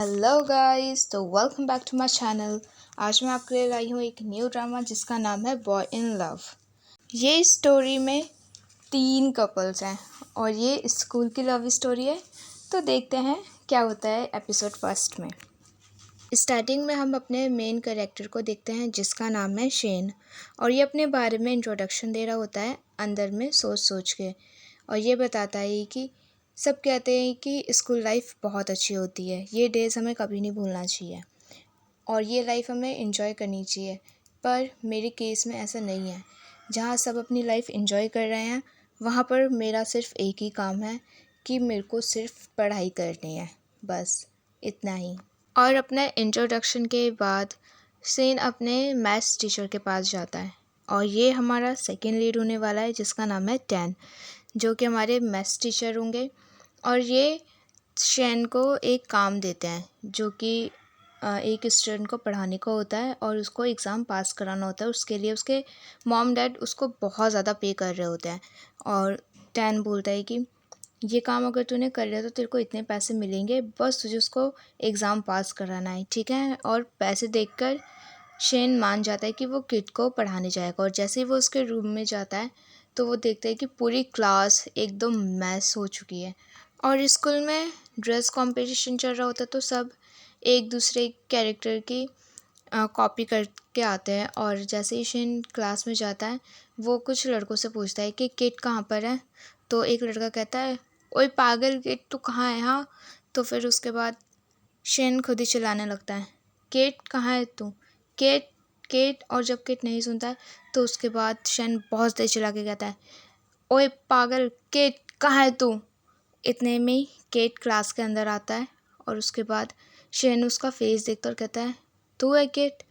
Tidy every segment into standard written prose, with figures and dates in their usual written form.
Hello guys, तो welcome back to my channel. आज मैं आपके लिए लाई हूँ एक न्यू ड्रामा जिसका नाम है बॉय इन लव। ये स्टोरी में 3 कपल्स हैं और ये स्कूल की लव स्टोरी है। तो देखते हैं क्या होता है एपिसोड फर्स्ट में। स्टार्टिंग में हम अपने मेन कैरेक्टर को देखते हैं जिसका नाम है शेन, और ये अपने बारे में इंट्रोडक्शन दे रहा होता है अंदर में सोच सोच के। और ये बताता है कि सब कहते हैं कि स्कूल लाइफ बहुत अच्छी होती है, ये डेज़ हमें कभी नहीं भूलना चाहिए और ये लाइफ हमें इंजॉय करनी चाहिए। पर मेरे केस में ऐसा नहीं है। जहाँ सब अपनी लाइफ इंजॉय कर रहे हैं वहाँ पर मेरा सिर्फ एक ही काम है कि मेरे को सिर्फ पढ़ाई करनी है, बस इतना ही। और अपने इंट्रोडक्शन के बाद सेन अपने मैथ्स टीचर के पास जाता है और ये हमारा सेकेंड लीड होने वाला है जिसका नाम है टैन, जो कि हमारे मैथ्स टीचर होंगे। और ये शेन को एक काम देते हैं जो कि एक स्टूडेंट को पढ़ाने का होता है और उसको एग्ज़ाम पास कराना होता है। उसके लिए उसके मॉम डैड उसको बहुत ज़्यादा पे कर रहे होते हैं। और टैन बोलता है कि ये काम अगर तूने कर लिया तो तेरे को इतने पैसे मिलेंगे, बस तुझे उसको एग्ज़ाम पास कराना है, ठीक है। और पैसे देखकर शेन मान जाता है कि वो किड को पढ़ाने जाएगा। और जैसे ही वो उसके रूम में जाता है तो वो देखता है कि पूरी क्लास एकदम मैस हो चुकी है। और स्कूल में ड्रेस कंपटीशन चल रहा होता है तो सब एक दूसरे कैरेक्टर की कॉपी करके आते हैं। और जैसे ही शेन क्लास में जाता है वो कुछ लड़कों से पूछता है कि किड कहाँ पर है। तो एक लड़का कहता है, ओए पागल किड तू कहाँ है। हाँ, तो फिर उसके बाद शेन खुद ही चिल्लाने लगता है, किड कहाँ है तू, किड किड। और जब किड नहीं सुनता है तो उसके बाद शेन बहुत तेज चिल्ला के कहता है, ओए पागल किड कहाँ है तू। इतने में ही किड क्लास के अंदर आता है और उसके बाद शेन उसका फेस देखता और कहता है, तू है किड।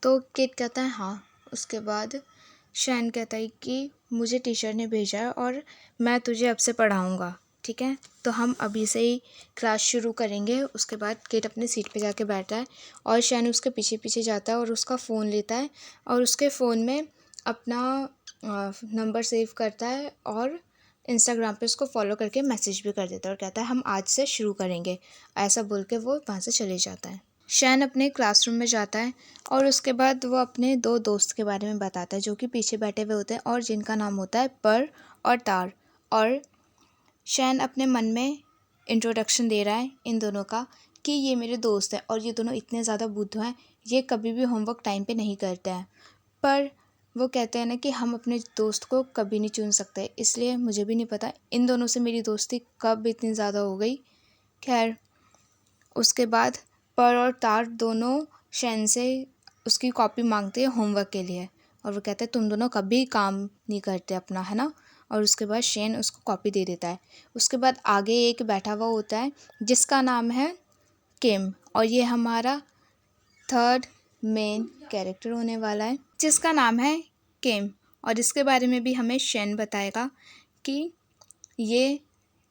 तो किड कहता है हाँ। उसके बाद शेन कहता है कि मुझे टीचर ने भेजा है और मैं तुझे अब से पढ़ाऊँगा, ठीक है। तो हम अभी से ही क्लास शुरू करेंगे। उसके बाद किड अपनी सीट पे जाके बैठता है और शेन उसके पीछे पीछे जाता है और उसका फ़ोन लेता है और उसके फ़ोन में अपना नंबर सेव करता है और इंस्टाग्राम पे उसको फॉलो करके मैसेज भी कर देता है और कहता है हम आज से शुरू करेंगे। ऐसा बोल के वो वहाँ से चले जाता है। शेन अपने क्लासरूम में जाता है और उसके बाद वो अपने 2 दोस्त के बारे में बताता है जो कि पीछे बैठे हुए होते हैं और जिनका नाम होता है पर और तार। और शेन अपने मन में इंट्रोडक्शन दे रहा है इन दोनों का कि ये मेरे दोस्त हैं और ये दोनों इतने ज़्यादा बुद्धू हैं, ये कभी भी होमवर्क टाइम पे नहीं करते हैं। पर वो कहते हैं ना कि हम अपने दोस्त को कभी नहीं चुन सकते, इसलिए मुझे भी नहीं पता इन दोनों से मेरी दोस्ती कब इतनी ज़्यादा हो गई। खैर, उसके बाद पर और तार दोनों शेन से उसकी कॉपी मांगते हैं होमवर्क के लिए और वो कहते हैं तुम दोनों कभी काम नहीं करते अपना, है ना। और उसके बाद शेन उसको कॉपी दे देता है। उसके बाद आगे एक बैठा हुआ होता है जिसका नाम है किम, और ये हमारा थर्ड मेन कैरेक्टर होने वाला है जिसका नाम है किम। और इसके बारे में भी हमें शेन बताएगा कि ये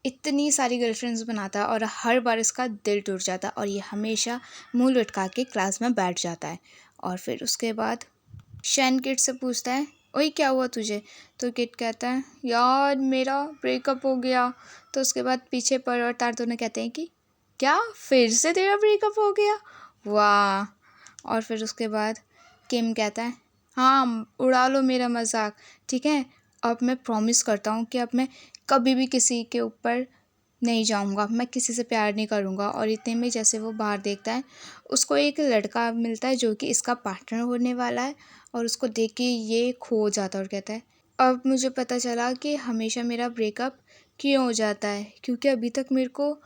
इतनी सारी गर्लफ्रेंड्स बनाता है और हर बार इसका दिल टूट जाता है और ये हमेशा मुंह लटका के क्लास में बैठ जाता है। और फिर उसके बाद शेन किड से पूछता है, ओए क्या हुआ तुझे। तो किड कहता है, यार मेरा ब्रेकअप हो गया। तो उसके बाद पीछे पर और तार दोनों कहते हैं कि क्या फिर से तेरा ब्रेकअप हो गया, वाह। और फिर उसके बाद किम कहता है, हाँ उड़ा लो मेरा मजाक, ठीक है। अब मैं प्रॉमिस करता हूँ कि अब मैं कभी भी किसी के ऊपर नहीं जाऊँगा, मैं किसी से प्यार नहीं करूँगा। और इतने में जैसे वो बाहर देखता है उसको एक लड़का मिलता है जो कि इसका पार्टनर होने वाला है और उसको देख के ये खो जाता है और कहता है, अब मुझे पता चला कि हमेशा मेरा ब्रेकअप क्यों हो जाता है, क्योंकि अभी तक मेरे को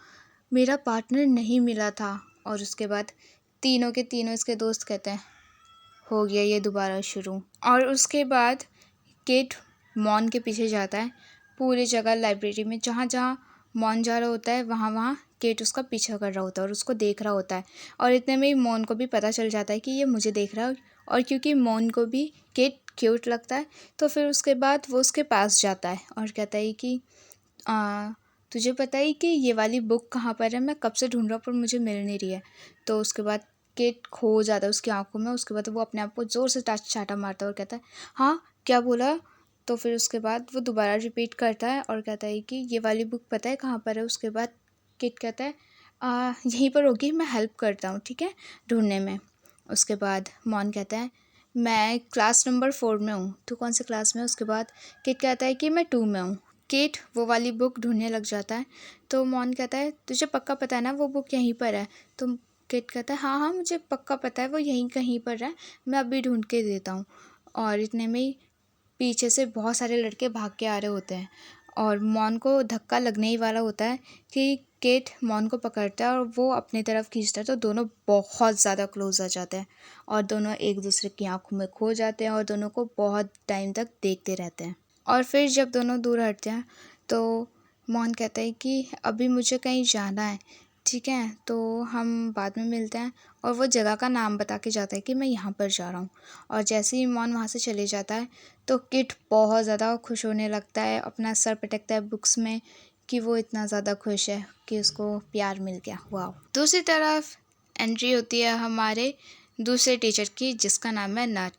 मेरा पार्टनर नहीं मिला था। और उसके बाद तीनों के तीनों इसके दोस्त कहते हैं, हो गया ये दोबारा शुरू। और उसके बाद किड मॉन के पीछे जाता है पूरी जगह लाइब्रेरी में, जहाँ जहाँ मॉन जा रहा होता है वहाँ वहाँ किड उसका पीछा कर रहा होता है और उसको देख रहा होता है। और इतने में ही मॉन को भी पता चल जाता है कि ये मुझे देख रहा है। और क्योंकि मॉन को भी किड क्यूट लगता है तो फिर उसके बाद वो उसके पास जाता है और कहता है कि तुझे पता है कि ये वाली बुक कहाँ पर है, मैं कब से ढूंढ रहा हूँ पर मुझे मिल नहीं रही है। तो उसके बाद किड खो जाता है उसकी आंखों में। उसके बाद वो अपने आप को ज़ोर से चाटा मारता है और कहता है, हाँ क्या बोला। तो फिर उसके बाद वो दोबारा रिपीट करता है और कहता है कि ये वाली बुक पता है कहाँ पर है। उसके बाद किड कहता है, यहीं पर होगी, मैं हेल्प करता हूँ, ठीक है, ढूंढने में। उसके बाद मॉन कहता है मैं क्लास नंबर 4 में हूँ, तू कौन से क्लास में है? उसके बाद किट कहता है कि मैं 2 में हूँ। किट वो वाली बुक ढूंढने लग जाता है, तो मॉन कहता है तुझे पक्का पता है ना वो बुक यहीं पर है? तो किट कहता है हाँ हाँ मुझे पक्का पता है, वो यहीं कहीं पर है, मैं अभी ढूंढ के देता हूँ। और इतने में ही पीछे से बहुत सारे लड़के भाग के आ रहे होते हैं और मॉन को धक्का लगने ही वाला होता है कि केट मॉन को पकड़ता है और वो अपनी तरफ खींचता है, तो दोनों बहुत ज़्यादा क्लोज आ जाते हैं और दोनों एक दूसरे की आंखों में खो जाते हैं और दोनों को बहुत टाइम तक देखते रहते हैं। और फिर जब दोनों दूर हटते हैं तो मॉन कहता है कि अभी मुझे कहीं जाना है, ठीक है, तो हम बाद में मिलते हैं। और वो जगह का नाम बता के जाता है कि मैं यहाँ पर जा रहा हूँ। और जैसे ही मॉन वहाँ से चले जाता है तो किट बहुत ज़्यादा खुश होने लगता है, अपना सर पटकता है बुक्स में कि वो इतना ज़्यादा खुश है कि उसको प्यार मिल गया। वाह। दूसरी तरफ एंट्री होती है हमारे दूसरे टीचर की जिसका नाम है नट।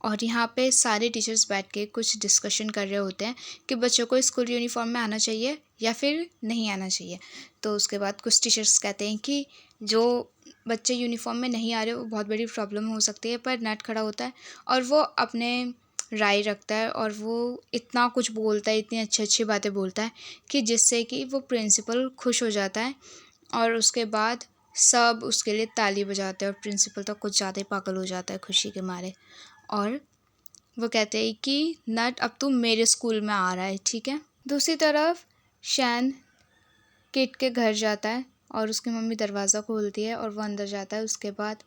और यहाँ पे सारे टीचर्स बैठ के कुछ डिस्कशन कर रहे होते हैं कि बच्चों को स्कूल यूनिफॉर्म में आना चाहिए या फिर नहीं आना चाहिए। तो उसके बाद कुछ टीचर्स कहते हैं कि जो बच्चे यूनिफॉर्म में नहीं आ रहे वो बहुत बड़ी प्रॉब्लम हो सकती है, पर नट खड़ा होता है और वो अपने राय रखता है और वो इतना कुछ बोलता है, इतनी अच्छी अच्छी बातें बोलता है कि जिससे कि वो प्रिंसिपल खुश हो जाता है। और उसके बाद सब उसके लिए ताली बजाते हैं और प्रिंसिपल तो कुछ ज़्यादा ही पागल हो जाता है खुशी के मारे। और वो कहते हैं कि नट अब तू मेरे स्कूल में आ रहा है, ठीक है। दूसरी तरफ शैन किट के घर जाता है और उसकी मम्मी दरवाज़ा खोलती है और वो अंदर जाता है। उसके बाद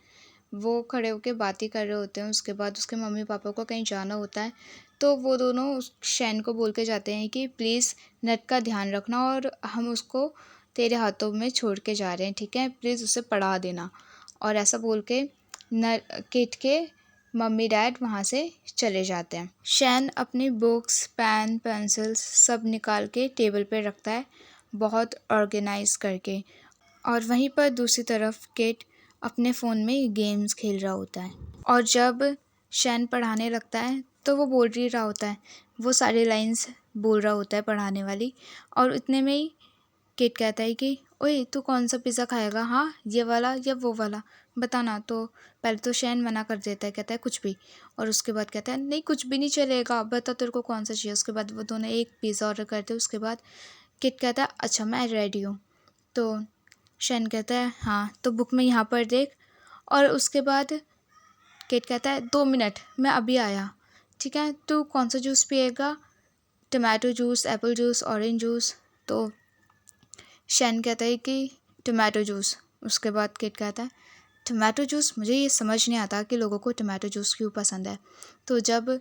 वो खड़े होकर बातें कर रहे होते हैं। उसके बाद उसके मम्मी पापा को कहीं जाना होता है तो वो दोनों उस शैन को बोल के जाते हैं कि प्लीज़ नट का ध्यान रखना और हम उसको तेरे हाथों में छोड़ के जा रहे हैं, ठीक है, प्लीज़ उसे पढ़ा देना। और ऐसा बोल के किट के मम्मी डैड वहाँ से चले जाते हैं। शैन अपनी बुक्स पेन पेंसिल्स सब निकाल के टेबल पे रखता है, बहुत ऑर्गेनाइज करके। और वहीं पर दूसरी तरफ किट अपने फ़ोन में गेम्स खेल रहा होता है। और जब शैन पढ़ाने लगता है तो वो बोल ही रहा होता है, वो सारी लाइंस बोल रहा होता है पढ़ाने वाली। और इतने में ही किट कहता है कि ओए तू कौन सा पिज़्ज़ा खाएगा, हाँ ये वाला या वो वाला, बताना। तो पहले तो शैन मना कर देता है, कहता है कुछ भी। और उसके बाद कहता है नहीं कुछ भी नहीं चलेगा, बता तेरे को कौन सा चाहिए। उसके बाद वो दोनों एक पिज़्ज़ा ऑर्डर करते हैं। उसके बाद किट कहता है अच्छा मैं रेडी हूँ। तो शैन कहता है हाँ तो बुक में यहाँ पर देख। और उसके बाद किट कहता है 2 मिनट मैं अभी आया, ठीक है, तू कौन सा जूस पिएगा, tomato juice, Apple juice, orange juice. तो शैन कहता है कि टमाटो जूस। उसके बाद किट कहता है टमाटो जूस, मुझे ये समझ नहीं आता कि लोगों को टमाटो जूस क्यों पसंद है। तो जब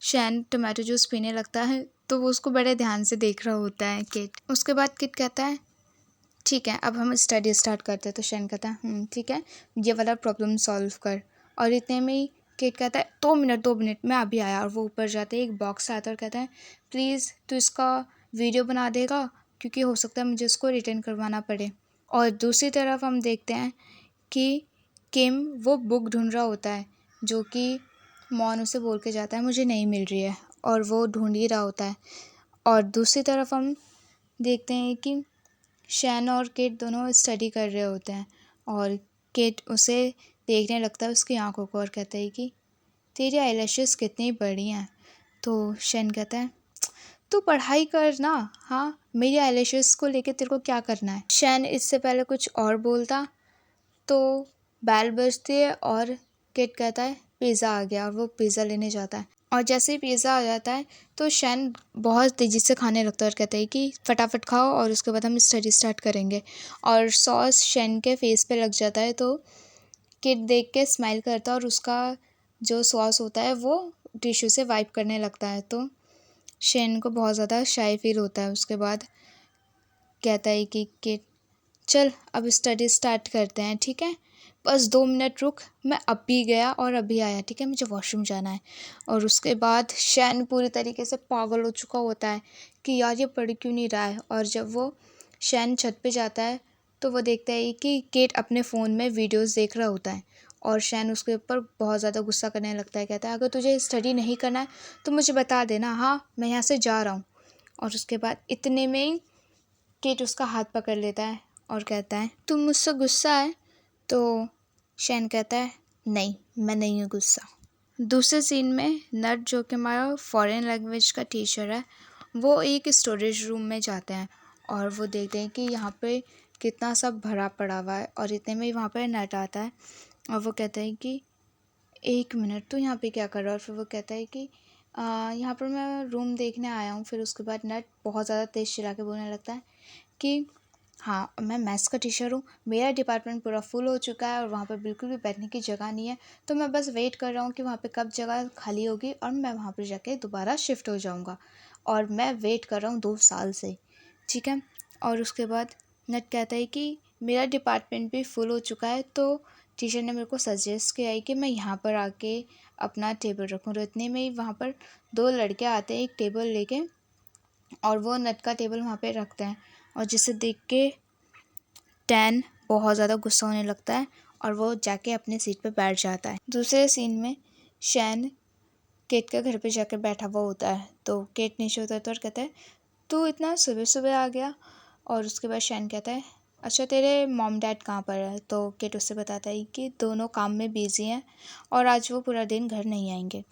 शैन टमाटो जूस पीने लगता है तो वो उसको बड़े ध्यान से देख रहा होता है किट। उसके बाद किट कहता है ठीक है अब हम स्टडी स्टार्ट करते हैं। तो शैन कहता है ठीक है, ये वाला प्रॉब्लम सॉल्व कर। और इतने में ही किट कहता है 2 मिनट मैं अभी आया। और वो ऊपर जाते ही एक बॉक्स आता है और कहता है प्लीज़ तू इसका वीडियो बना देगा क्योंकि हो सकता है मुझे इसको रिटर्न करवाना पड़े। और दूसरी तरफ हम देखते हैं कि किम वो बुक ढूंढ रहा होता है जो कि मॉन उसे बोल के जाता है मुझे नहीं मिल रही है, और वो ढूंढ ही रहा होता है। और दूसरी तरफ हम देखते हैं कि शैन और किट दोनों स्टडी कर रहे होते हैं और किट उसे देखने लगता है उसकी आंखों को और कहता है कि तेरी आईलैशेस कितनी बड़ी हैं। तो शैन कहता है तू पढ़ाई कर ना, हाँ मेरी आईलैशेस को लेके तेरे को क्या करना है। शैन इससे पहले कुछ और बोलता तो बैल बजती है और किट कहता है पिज़्ज़ा आ गया और वो पिज़्ज़ा लेने जाता है। और जैसे ही पिज़्ज़ा आ जाता है तो शैन बहुत तेज़ी से खाने लगता है और कहता है कि फटाफट खाओ और उसके बाद हम स्टडी स्टार्ट करेंगे। और सॉस शैन के फेस पे लग जाता है तो किट देख के स्माइल करता है और उसका जो सॉस होता है वो टिश्यू से वाइप करने लगता है। तो शैन को बहुत ज़्यादा शाई फील होता है। उसके बाद कहता है कि किट चल अब स्टडी स्टार्ट करते हैं, ठीक है, बस 2 मिनट रुक, मैं अभी गया और अभी आया, ठीक है, मुझे वॉशरूम जाना है। और उसके बाद शैन पूरी तरीके से पागल हो चुका होता है कि यार ये पढ़ क्यों नहीं रहा है। और जब वो शैन छत पे जाता है तो वो देखता है कि केट अपने फ़ोन में वीडियोस देख रहा होता है और शैन उसके ऊपर बहुत ज़्यादा गुस्सा करने लगता है। कहता है अगर तुझे स्टडी नहीं करना है तो मुझे बता देना, हाँ मैं यहाँ से जा रहा हूँ। और उसके बाद इतने में ही केट उसका हाथ पकड़ लेता है और कहता है तुम मुझसे गुस्सा है? तो शैन कहता है नहीं, मैं नहीं हूँ गुस्सा। दूसरे सीन में नट, जो कि हमारा फॉरेन लैंग्वेज का टीचर है, वो एक स्टोरेज रूम में जाते हैं और वो देखते हैं कि यहाँ पे कितना सब भरा पड़ा हुआ है। और इतने में ही वहाँ पर नट आता है और वो कहता है कि एक मिनट, तू यहाँ पे क्या कर रहा है? और फिर वो कहता है कि यहाँ पर मैं रूम देखने आया हूँ। फिर उसके बाद नट बहुत ज़्यादा तेज़ चिल्ला के बोलने लगता है कि हाँ, मैं मैथ्स का टीचर हूँ, मेरा डिपार्टमेंट पूरा फुल हो चुका है और वहाँ पर बिल्कुल भी बैठने की जगह नहीं है, तो मैं बस वेट कर रहा हूँ कि वहाँ पे कब जगह खाली होगी और मैं वहाँ पर जाके दोबारा शिफ्ट हो जाऊँगा। और मैं वेट कर रहा हूँ 2 साल से, ठीक है। और उसके बाद नट कहता है कि मेरा डिपार्टमेंट भी फुल हो चुका है, तो टीचर ने मेरे को सजेस्ट किया है कि मैं यहाँ पर आके अपना टेबल रखूँ। तो इतने में ही वहाँ पर 2 लड़के आते हैं एक टेबल लेके और वो नट का टेबल वहाँ पे रखते हैं। और जिसे देख के टैन बहुत ज़्यादा गुस्सा होने लगता है और वो जाके अपने सीट पे बैठ जाता है। दूसरे सीन में शैन केट के घर पे जाकर बैठा हुआ होता है, तो केट नीचे उतरता है और कहता है तू इतना सुबह सुबह आ गया? और उसके बाद शैन कहता है अच्छा, तेरे मॉम डैड कहाँ पर है? तो केट उससे बताता है कि दोनों काम में बिजी हैं और आज वो पूरा दिन घर नहीं आएंगे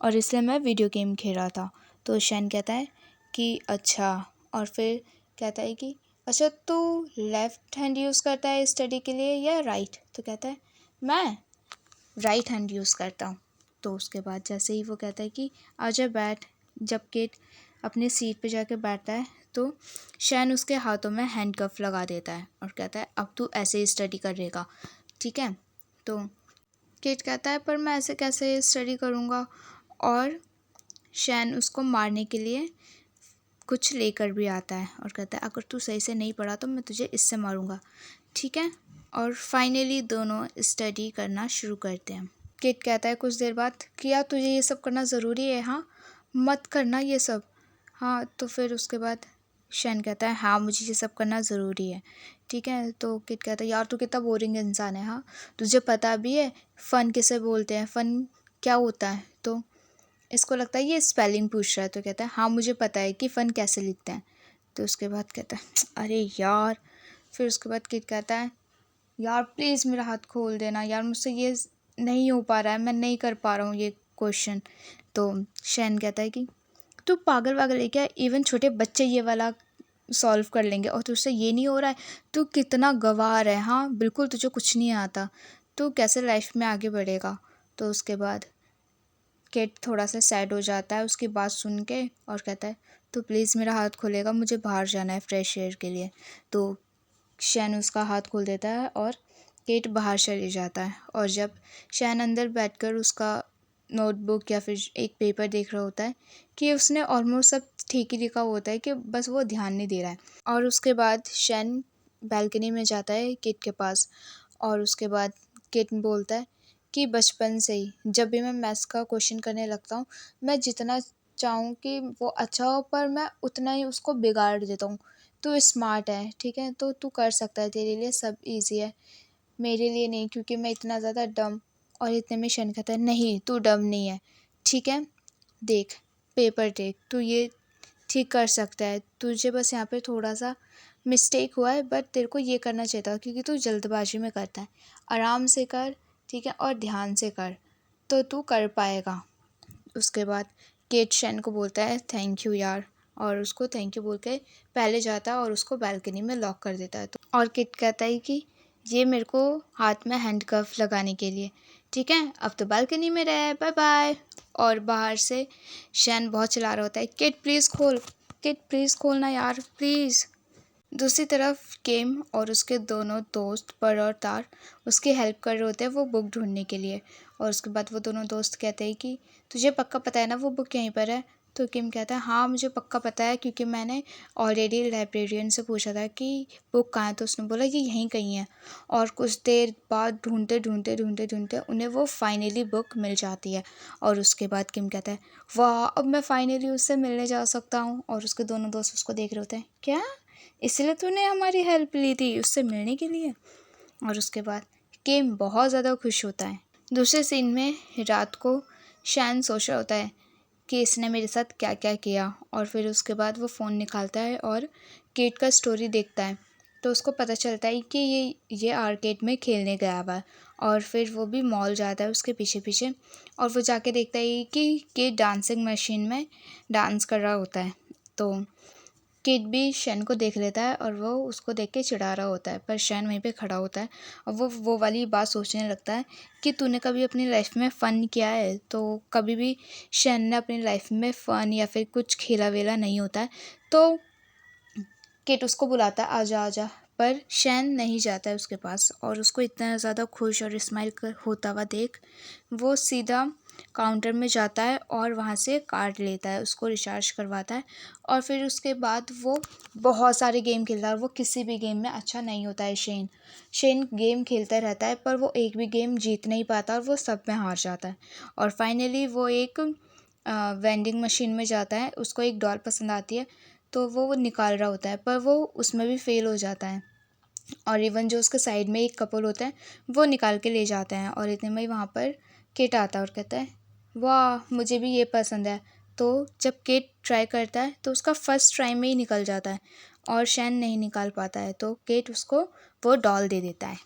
और इसलिए मैं वीडियो गेम खेल रहा था। तो शैन कहता है कि अच्छा, और फिर कहता है कि अच्छा, तू लेफ़्ट हैंड यूज़ करता है स्टडी के लिए या राइट? तो कहता है मैं राइट हैंड यूज़ करता हूँ। तो उसके बाद जैसे ही वो कहता है कि आजा बैठ, जब केट अपने सीट पे जाके बैठता है तो शैन उसके हाथों में हैंडकफ लगा देता है और कहता है अब तू ऐसे ही स्टडी करेगा, ठीक है। तो केट कहता है पर मैं ऐसे कैसे स्टडी करूँगा? और शैन उसको मारने के लिए कुछ लेकर भी आता है और कहता है अगर तू सही से नहीं पढ़ा तो मैं तुझे इससे मारूंगा, ठीक है। और फाइनली दोनों स्टडी करना शुरू करते हैं। किट कहता है कुछ देर बाद कि यार तुझे ये सब करना ज़रूरी है? हाँ, मत करना ये सब। हाँ, तो फिर उसके बाद शैन कहता है हाँ, मुझे ये सब करना ज़रूरी है, ठीक है। तो किट कहता है यार तू कितना बोरिंग इंसान है, हाँ तुझे पता भी है फ़न किसे बोलते हैं, फ़न क्या होता है? तो इसको लगता है ये स्पेलिंग पूछ रहा है, तो कहता है हाँ मुझे पता है कि फ़न कैसे लिखते हैं। तो उसके बाद कहता है अरे यार। फिर उसके बाद किट कहता है यार प्लीज़ मेरा हाथ खोल देना यार, मुझसे ये नहीं हो पा रहा है, मैं नहीं कर पा रहा हूँ ये क्वेश्चन। तो शैन कहता है कि तू पागल वागल है क्या? इवन छोटे बच्चे ये वाला सॉल्व कर लेंगे और तुझसे ये नहीं हो रहा है? तू कितना गंवार है, हाँ बिल्कुल तुझे कुछ नहीं आता, तू कैसे लाइफ में आगे बढ़ेगा? तो उसके बाद केट थोड़ा सा सैड हो जाता है उसकी बात सुन के और कहता है तो प्लीज़ मेरा हाथ खोलेगा, मुझे बाहर जाना है फ्रेश एयर के लिए। तो शैन उसका हाथ खोल देता है और केट बाहर चले जाता है। और जब शैन अंदर बैठकर उसका नोटबुक या फिर एक पेपर देख रहा होता है कि उसने ऑलमोस्ट सब ठीक ही लिखा होता है कि बस वो ध्यान नहीं दे रहा है। और उसके बाद शैन बैल्कनी में जाता है केट के पास और उसके बाद केट बोलता है कि बचपन से ही जब भी मैं मैथ्स का क्वेश्चन करने लगता हूँ, मैं जितना चाहूँ कि वो अच्छा हो पर मैं उतना ही उसको बिगाड़ देता हूँ। तू स्मार्ट है, ठीक है, तो तू कर सकता है, तेरे लिए सब इजी है, मेरे लिए नहीं क्योंकि मैं इतना ज़्यादा डम। और इतने में शन कहता है नहीं तू डम नहीं है, ठीक है, देख पेपर देख, तू ये ठीक कर सकता है, तुझे बस यहाँ पे थोड़ा सा मिस्टेक हुआ है बट तेरे को ये करना चाहिए था क्योंकि तू जल्दबाजी में करता है, आराम से कर, ठीक है, और ध्यान से कर तो तू कर पाएगा। उसके बाद केट शैन को बोलता है थैंक यू यार, और उसको थैंक यू बोल के पहले जाता है और उसको बालकनी में लॉक कर देता है। तो और किट कहता है कि ये मेरे को हाथ में हैंडकफ लगाने के लिए, ठीक है, अब तो बालकनी में रहे, बाय बाय। और बाहर से शैन बहुत चिल्ला रहा होता है किट प्लीज़ खोल, किट प्लीज़ खोलना यार प्लीज़। दूसरी तरफ केम और उसके दोनों दोस्त पर और तार उसकी हेल्प कर रहे होते हैं वो बुक ढूंढने के लिए। और उसके बाद वो दोनों दोस्त कहते हैं कि तुझे पक्का पता है ना वो बुक यहीं पर है? तो किम कहता है हाँ मुझे पक्का पता है क्योंकि मैंने ऑलरेडी लाइब्रेरियन से पूछा था कि बुक कहाँ है, तो उसने बोला कि यहीं कहीं है। और कुछ देर बाद ढूंढते ढूंढते ढूंढते ढूंढते उन्हें वो फाइनली बुक मिल जाती है। और उसके बाद किम कहता है वाह अब मैं फाइनली उससे मिलने जा सकता हूँ। और उसके दोनों दोस्त उसको देख रहे होते हैं क्या इसलिए तूने हमारी हेल्प ली थी उससे मिलने के लिए? और उसके बाद केम बहुत ज़्यादा खुश होता है। दूसरे सीन में रात को शैन सोच रहा होता है कि इसने मेरे साथ क्या क्या किया। और फिर उसके बाद वो फ़ोन निकालता है और केट का स्टोरी देखता है तो उसको पता चलता है कि ये आर्केड में खेलने गया हुआ है, और फिर वो भी मॉल जाता है उसके पीछे पीछे, और वो जाके देखता है कि डांसिंग मशीन में डांस कर रहा होता है। तो किड भी शैन को देख लेता है और वो उसको देख के चिढ़ा रहा होता है, पर शैन वहीं पे खड़ा होता है और वो वाली बात सोचने लगता है कि तूने कभी अपनी लाइफ में फ़न किया है। तो कभी भी शैन ने अपनी लाइफ में फ़न या फिर कुछ खेला वेला नहीं होता है। तो किड उसको बुलाता है, आजा आजा, पर शैन नहीं जाता है उसके पास, और उसको इतना ज़्यादा खुश और स्माइल होता हुआ देख वो सीधा काउंटर में जाता है और वहाँ से कार्ड लेता है, उसको रिचार्ज करवाता है, और फिर उसके बाद वो बहुत सारे गेम खेलता है और वो किसी भी गेम में अच्छा नहीं होता है। शेन गेम खेलता रहता है पर वो एक भी गेम जीत नहीं पाता और वो सब में हार जाता है। और फाइनली वो एक वेंडिंग मशीन में जाता है, उसको एक डॉल पसंद आती है, तो वो निकाल रहा होता है पर वो उसमें भी फेल हो जाता है। और इवन जो उसके साइड में एक कपल होता है वो निकाल के ले जाते हैं, और इतने में ही वहाँ पर किट आता है और कहता है वाह मुझे भी ये पसंद है। तो जब किट ट्राई करता है तो उसका फर्स्ट ट्राई में ही निकल जाता है और शैन नहीं निकाल पाता है, तो किट उसको वो डॉल दे देता है।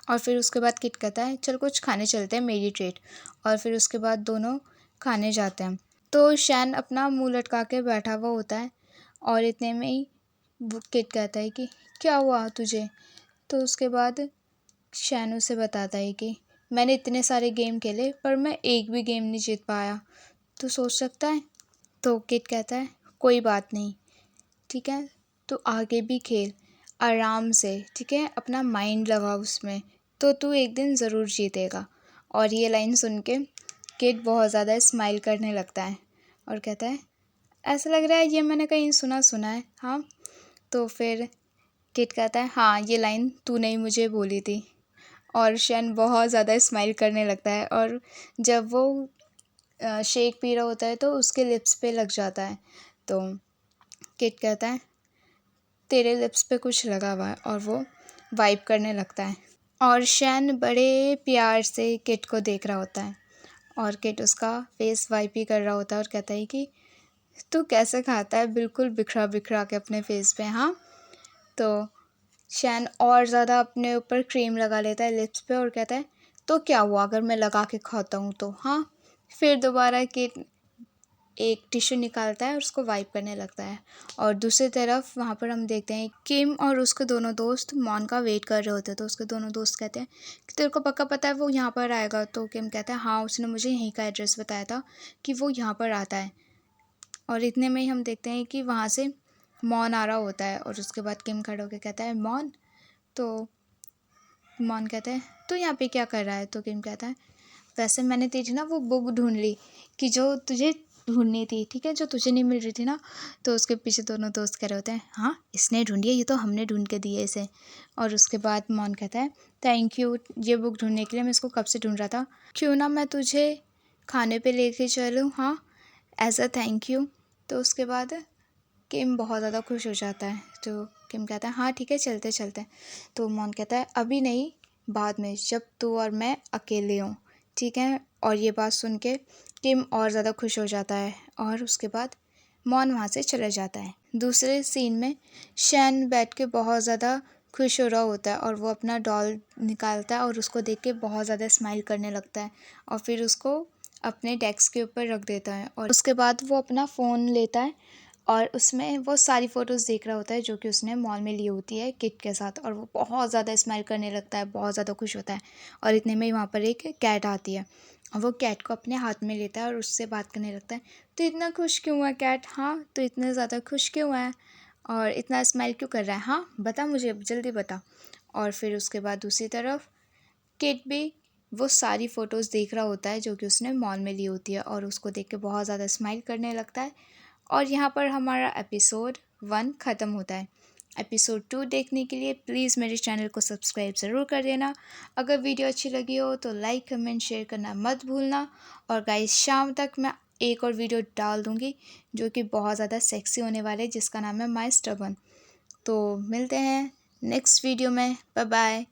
और फिर उसके बाद किट कहता है चल कुछ खाने चलते हैं, मेरी ट्रीट। और फिर उसके बाद दोनों खाने जाते हैं। तो शैन अपना मुंह लटका के बैठा हुआ होता है, और इतने में ही वो किट कहता है कि क्या हुआ तुझे। तो उसके बाद शैन उसे बताता है कि मैंने इतने सारे गेम खेले पर मैं एक भी गेम नहीं जीत पाया, तू सोच सकता है। तो किट कहता है कोई बात नहीं, ठीक है, तू आगे भी खेल आराम से, ठीक है, अपना माइंड लगा उसमें, तो तू एक दिन ज़रूर जीतेगा। और ये लाइन सुन के किट बहुत ज़्यादा स्माइल करने लगता है और कहता है ऐसा लग रहा है ये मैंने कहीं सुना सुना है। हाँ, तो फिर किट कहता है हाँ ये लाइन तूने ही मुझे बोली थी। और शैन बहुत ज़्यादा स्माइल करने लगता है, और जब वो शेक पी रहा होता है तो उसके लिप्स पे लग जाता है। तो किट कहता है तेरे लिप्स पे कुछ लगा हुआ है, और वो वाइप करने लगता है। और शैन बड़े प्यार से किट को देख रहा होता है, और किट उसका फेस वाइप ही कर रहा होता है और कहता है कि तू कैसे खाता है, बिल्कुल बिखरा बिखरा के अपने फेस पे। हाँ, तो शैन और ज़्यादा अपने ऊपर क्रीम लगा लेता है लिप्स पे और कहता है तो क्या हुआ अगर मैं लगा के खाता हूँ तो। हाँ, फिर दोबारा किट एक टिश्यू निकालता है और उसको वाइप करने लगता है। और दूसरी तरफ वहाँ पर हम देखते हैं किम और उसके दोनों दोस्त मॉन का वेट कर रहे होते हैं। तो उसके दोनों दोस्त कहते हैं कि तेरे को पक्का पता है वो यहाँ पर आएगा। तो किम कहता है हाँ उसने मुझे यहीं का एड्रेस बताया था कि वो यहाँ पर आता है। और इतने में ही हम देखते हैं कि वहाँ से मॉन आ रहा होता है, और उसके बाद किम खड़ा होकर कहता है मॉन। तो मॉन कहता है तू यहाँ पे क्या कर रहा है। तो किम कहता है वैसे मैंने तेरी ना वो बुक ढूंढ ली कि जो तुझे ढूंढनी थी, ठीक है, जो तुझे नहीं मिल रही थी ना। तो उसके पीछे दोनों दोस्त कह रहे होते हैं हाँ इसने ढूंढी है, ये तो हमने ढूंढ के दी है इसे। और उसके बाद मॉन कहता है थैंक यू ये बुक ढूंढने के लिए, मैं इसको कब से ढूंढ रहा था, क्यों ना मैं तुझे खाने पे लेके चलूँ, हाँ, एज अ थैंक यू। तो उसके बाद किम बहुत ज़्यादा खुश हो जाता है। तो किम कहता है हाँ ठीक है चलते चलते। तो मॉन कहता है अभी नहीं, बाद में, जब तू और मैं अकेले हों, ठीक है। और ये बात सुन के किम और ज़्यादा खुश हो जाता है, और उसके बाद मॉन वहाँ से चला जाता है। दूसरे सीन में शैन बैठ के बहुत ज़्यादा खुश हो रहा होता है, और वो अपना डॉल निकालता है और उसको देख के बहुत ज़्यादा स्माइल करने लगता है, और फिर उसको अपने डेस्क के ऊपर रख देता है। और उसके बाद वो अपना फ़ोन लेता है और उसमें वो सारी फ़ोटोज़ देख रहा होता है जो कि उसने मॉल में ली होती है किट के साथ, और वो बहुत ज़्यादा स्माइल करने लगता है, बहुत ज़्यादा खुश होता है। और इतने में ही वहाँ पर एक कैट आती है, और वो कैट को अपने हाथ में लेता है और उससे बात करने लगता है तो इतना खुश क्यों हुआ कैट, हाँ तो इतने ज़्यादा खुश क्यों है और इतना स्माइल क्यों कर रहा है, हाँ बता मुझे जल्दी बता। और फिर उसके बाद दूसरी तरफ किट भी वो सारी फ़ोटोज़ देख रहा होता है जो कि उसने मॉल में ली होती है, और उसको देख के बहुत ज़्यादा स्माइल करने लगता है। और यहाँ पर हमारा एपिसोड 1 ख़त्म होता है। एपिसोड 2 देखने के लिए प्लीज़ मेरे चैनल को सब्सक्राइब ज़रूर कर देना। अगर वीडियो अच्छी लगी हो तो लाइक कमेंट शेयर करना मत भूलना। और गाइस शाम तक मैं एक और वीडियो डाल दूँगी जो कि बहुत ज़्यादा सेक्सी होने वाले, जिसका नाम है माय स्टबर्न। तो मिलते हैं नेक्स्ट वीडियो में, बाय बाय।